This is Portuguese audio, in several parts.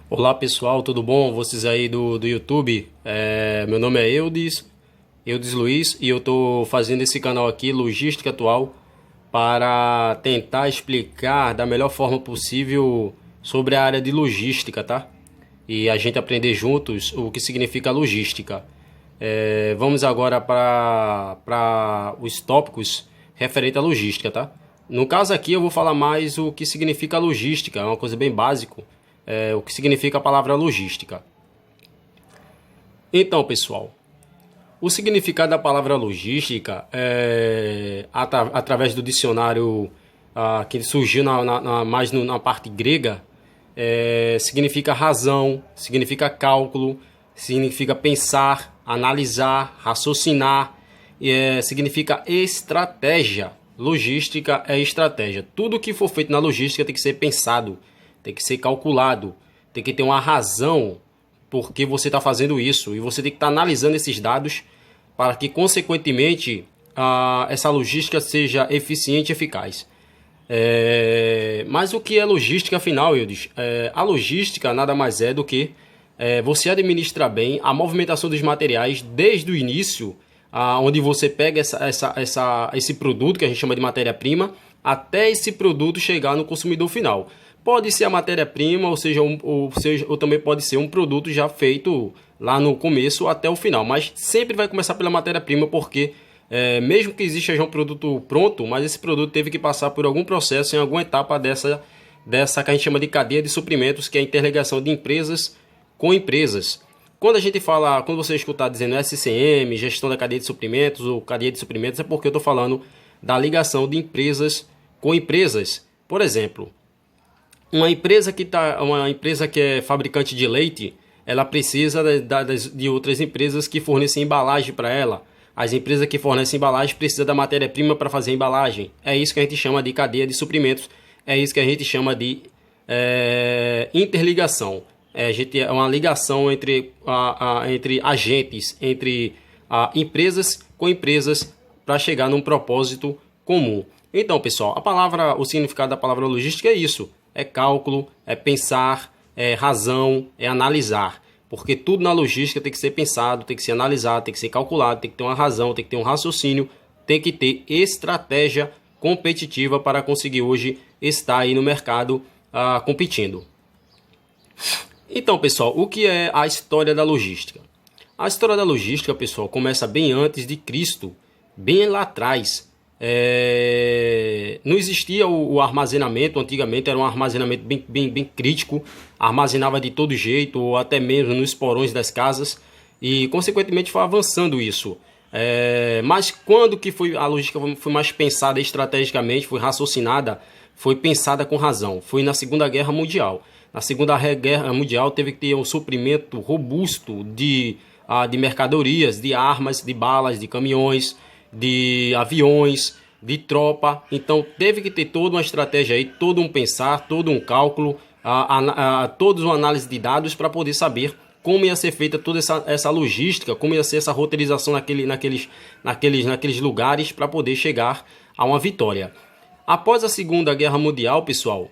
Olá pessoal, tudo bom? Vocês aí do YouTube? Meu nome é Eudes Luiz, e eu estou fazendo esse canal aqui, Logística Atual, para tentar explicar da melhor forma possível sobre a área de logística, tá? E a gente aprender juntos o que significa logística. Vamos agora para os tópicos referentes à logística, tá? No caso aqui eu vou falar mais o que significa logística, é uma coisa bem básica, o que significa a palavra logística. Então, pessoal, o significado da palavra logística através do dicionário que surgiu mais na parte grega, significa razão, significa cálculo, significa pensar, analisar, raciocinar, significa estratégia. Logística é estratégia. Tudo que for feito na logística tem que ser pensado, tem que ser calculado, tem que ter uma razão por que você está fazendo isso, e você tem que estar analisando esses dados para que, consequentemente, essa logística seja eficiente e eficaz. Mas o que é logística, afinal, Eudes? A logística nada mais é do que você administrar bem a movimentação dos materiais desde o início, onde você pega esse produto que a gente chama de matéria-prima, até esse produto chegar no consumidor final. Pode ser a matéria-prima, ou também pode ser um produto já feito lá no começo até o final. Mas sempre vai começar pela matéria-prima, porque mesmo que exista já um produto pronto, mas esse produto teve que passar por algum processo em alguma etapa dessa que a gente chama de cadeia de suprimentos, que é a interligação de empresas com empresas. Quando você escutar dizendo SCM, gestão da cadeia de suprimentos ou cadeia de suprimentos, é porque eu estou falando da ligação de empresas com empresas. Por exemplo, uma empresa que é fabricante de leite, ela precisa de outras empresas que fornecem embalagem para ela. As empresas que fornecem embalagem precisam da matéria-prima para fazer a embalagem. É isso que a gente chama de cadeia de suprimentos. É isso que a gente chama de interligação. É uma ligação entre agentes, entre empresas com empresas, para chegar num propósito comum. Então, pessoal, o significado da palavra logística é isso. É cálculo, é pensar, é razão, é analisar. Porque tudo na logística tem que ser pensado, tem que ser analisado, tem que ser calculado, tem que ter uma razão, tem que ter um raciocínio, tem que ter estratégia competitiva para conseguir hoje estar aí no mercado competindo. Então, pessoal, o que é a história da logística? A história da logística, pessoal, começa bem antes de Cristo, bem lá atrás. Não existia o armazenamento. Antigamente era um armazenamento bem crítico, armazenava de todo jeito, ou até mesmo nos porões das casas, e consequentemente foi avançando isso. Mas quando que a logística foi mais pensada estrategicamente, foi raciocinada, foi pensada com razão? Foi na Segunda Guerra Mundial. Na Segunda Guerra Mundial teve que ter um suprimento robusto de mercadorias, de armas, de balas, de caminhões, de aviões, de tropa. Então teve que ter toda uma estratégia aí, todo um pensar, todo um cálculo, toda uma análise de dados para poder saber como ia ser feita toda essa logística, como ia ser essa roteirização naqueles lugares para poder chegar a uma vitória. Após a Segunda Guerra Mundial, pessoal,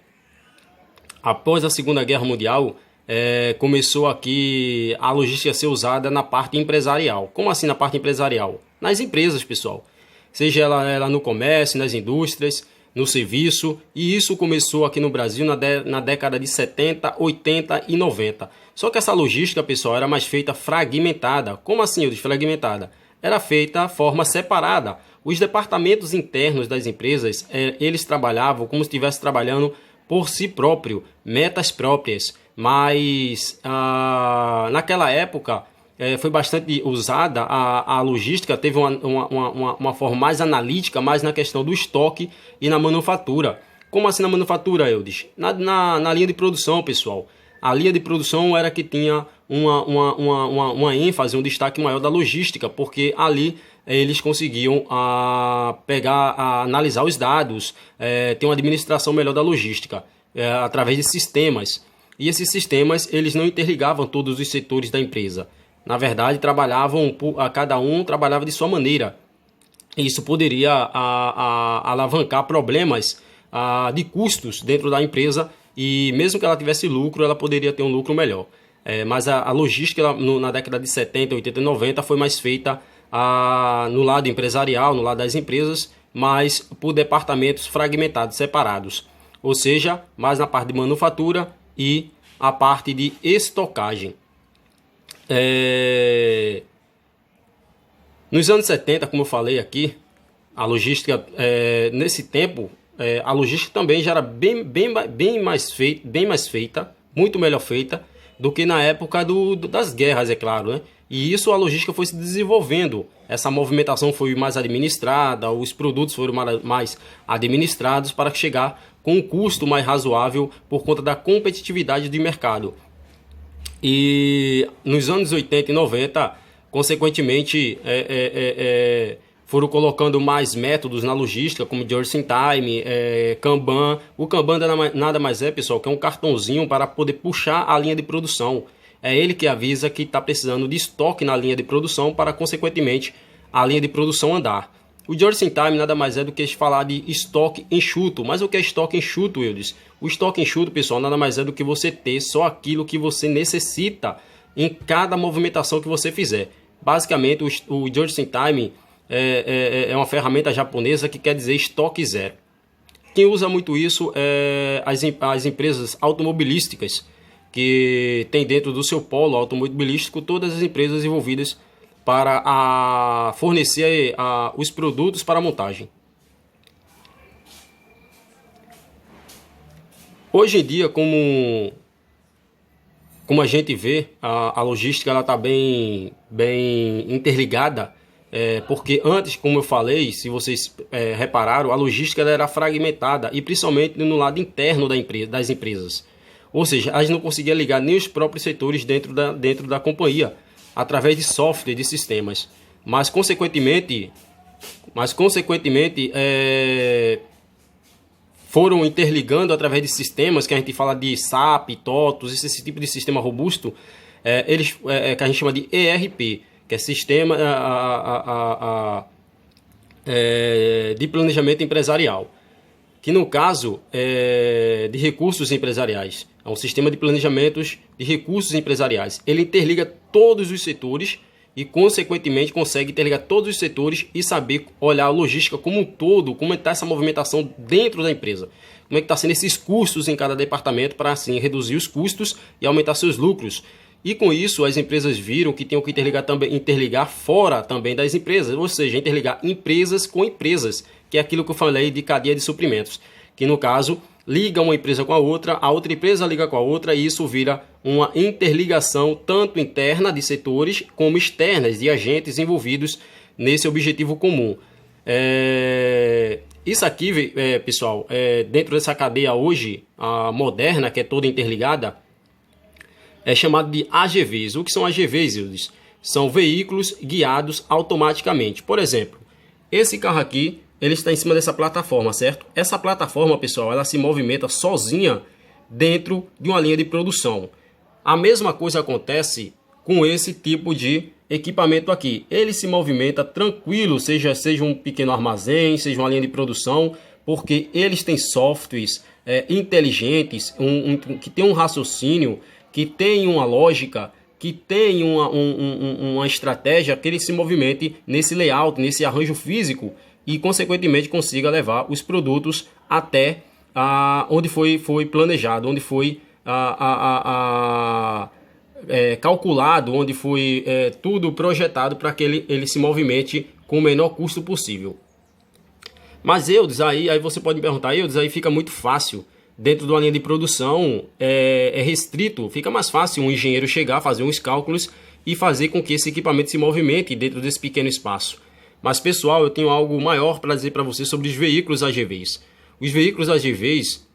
começou aqui a logística a ser usada na parte empresarial. Como assim na parte empresarial? Nas empresas, pessoal. Seja ela no comércio, nas indústrias, no serviço. E isso começou aqui no Brasil na década de 70, 80 e 90. Só que essa logística, pessoal, era mais feita fragmentada. Como assim, eu digo fragmentada? Era feita de forma separada. Os departamentos internos das empresas, eles trabalhavam como se estivessem trabalhando por si próprio, metas próprias. Mas naquela época foi bastante usada a logística, teve uma forma mais analítica, mais na questão do estoque e na manufatura. Como assim na manufatura, Eudes? Na linha de produção, pessoal. A linha de produção era que tinha uma ênfase, um destaque maior da logística, porque ali eles conseguiam analisar os dados, ter uma administração melhor da logística, através de sistemas. E esses sistemas, eles não interligavam todos os setores da empresa. Na verdade, cada um trabalhava de sua maneira. Isso poderia alavancar problemas de custos dentro da empresa, e mesmo que ela tivesse lucro, ela poderia ter um lucro melhor. Mas a logística na década de 70, 80 e 90 foi mais feita no lado empresarial, no lado das empresas, mas por departamentos fragmentados, separados. Ou seja, mais na parte de manufatura e a parte de estocagem. Nos anos 70, como eu falei aqui, a logística, nesse tempo, a logística também já era bem mais feita, muito melhor feita do que na época das guerras, é claro, né? E isso, a logística foi se desenvolvendo, essa movimentação foi mais administrada, os produtos foram mais administrados para chegar com um custo mais razoável por conta da competitividade de mercado. E nos anos 80 e 90, consequentemente, foram colocando mais métodos na logística, como Just in Time, Kanban. O Kanban nada mais é, pessoal, que é um cartãozinho para poder puxar a linha de produção. É ele que avisa que está precisando de estoque na linha de produção para, consequentemente, a linha de produção andar. O Just in Time nada mais é do que falar de estoque enxuto. Mas o que é estoque enxuto, Wildes? O estoque enxuto, pessoal, nada mais é do que você ter só aquilo que você necessita em cada movimentação que você fizer. Basicamente, o Just in Time é uma ferramenta japonesa que quer dizer estoque zero. Quem usa muito isso é as empresas automobilísticas, que tem dentro do seu polo automobilístico todas as empresas envolvidas para fornecer os produtos para a montagem. Hoje em dia, como a gente vê, a logística está bem interligada, porque antes, como eu falei, se vocês repararam, a logística ela era fragmentada, e principalmente no lado interno das empresas. Ou seja, a gente não conseguia ligar nem os próprios setores dentro da companhia, através de software, de sistemas. Mas consequentemente foram interligando através de sistemas, que a gente fala de SAP, TOTOS, esse tipo de sistema robusto, que a gente chama de ERP, que é Sistema de Planejamento Empresarial, que no caso é de recursos empresariais. É um sistema de planejamentos de recursos empresariais. Ele interliga todos os setores e, consequentemente, consegue interligar todos os setores e saber olhar a logística como um todo, como está essa movimentação dentro da empresa. Como é que está sendo esses custos em cada departamento para, assim, reduzir os custos e aumentar seus lucros. E com isso, as empresas viram que tinham que interligar fora também das empresas, ou seja, interligar empresas com empresas, que é aquilo que eu falei de cadeia de suprimentos, que no caso liga uma empresa com a outra empresa liga com a outra, e isso vira uma interligação tanto interna de setores como externas de agentes envolvidos nesse objetivo comum. Isso aqui, pessoal, dentro dessa cadeia hoje, a moderna, que é toda interligada, é chamado de AGVs. O que são AGVs, Ildes? São veículos guiados automaticamente. Por exemplo, esse carro aqui, ele está em cima dessa plataforma, certo? Essa plataforma, pessoal, ela se movimenta sozinha dentro de uma linha de produção. A mesma coisa acontece com esse tipo de equipamento aqui. Ele se movimenta tranquilo, seja um pequeno armazém, seja uma linha de produção, porque eles têm softwares inteligentes, que tem um raciocínio, que tem uma lógica, que tem uma estratégia, que ele se movimente nesse layout, nesse arranjo físico, e consequentemente consiga levar os produtos até onde foi planejado, onde foi calculado, onde foi tudo projetado para que ele se movimente com o menor custo possível. Mas Eudes, aí você pode me perguntar, Eudes, aí fica muito fácil. Dentro de uma linha de produção é restrito, fica mais fácil um engenheiro chegar, fazer uns cálculos e fazer com que esse equipamento se movimente dentro desse pequeno espaço. Mas, pessoal, eu tenho algo maior para dizer para vocês sobre os veículos AGVs. Os veículos AGVs,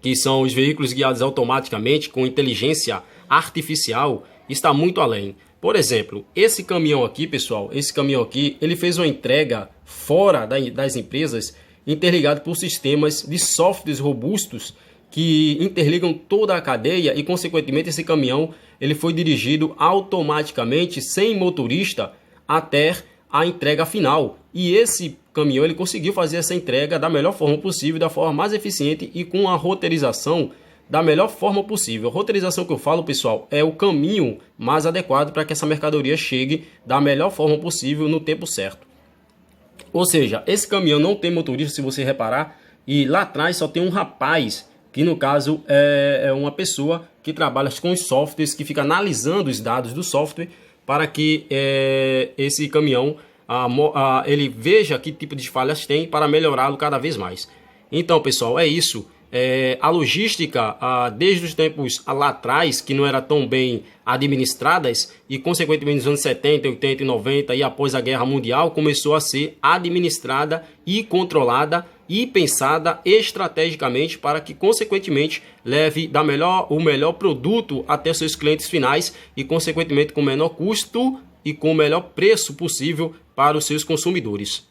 que são os veículos guiados automaticamente com inteligência artificial, está muito além. Por exemplo, esse caminhão aqui, pessoal, ele fez uma entrega fora das empresas, interligado por sistemas de softwares robustos que interligam toda a cadeia, e, consequentemente, esse caminhão ele foi dirigido automaticamente, sem motorista, até a entrega final. E esse caminhão ele conseguiu fazer essa entrega da melhor forma possível, da forma mais eficiente e com a roteirização da melhor forma possível. A roteirização que eu falo, pessoal, é o caminho mais adequado para que essa mercadoria chegue da melhor forma possível no tempo certo. Ou seja, esse caminhão não tem motorista, se você reparar, e lá atrás só tem um rapaz, que no caso é uma pessoa que trabalha com os softwares, que fica analisando os dados do software para que esse caminhão ele veja que tipo de falhas tem para melhorá-lo cada vez mais. Então, pessoal, é isso. A logística, desde os tempos lá atrás, que não era tão bem administradas, e consequentemente nos anos 70, 80 e 90 e após a Guerra Mundial, começou a ser administrada e controlada e pensada estrategicamente para que, consequentemente, leve o melhor produto até seus clientes finais e, consequentemente, com o menor custo e com o melhor preço possível para os seus consumidores.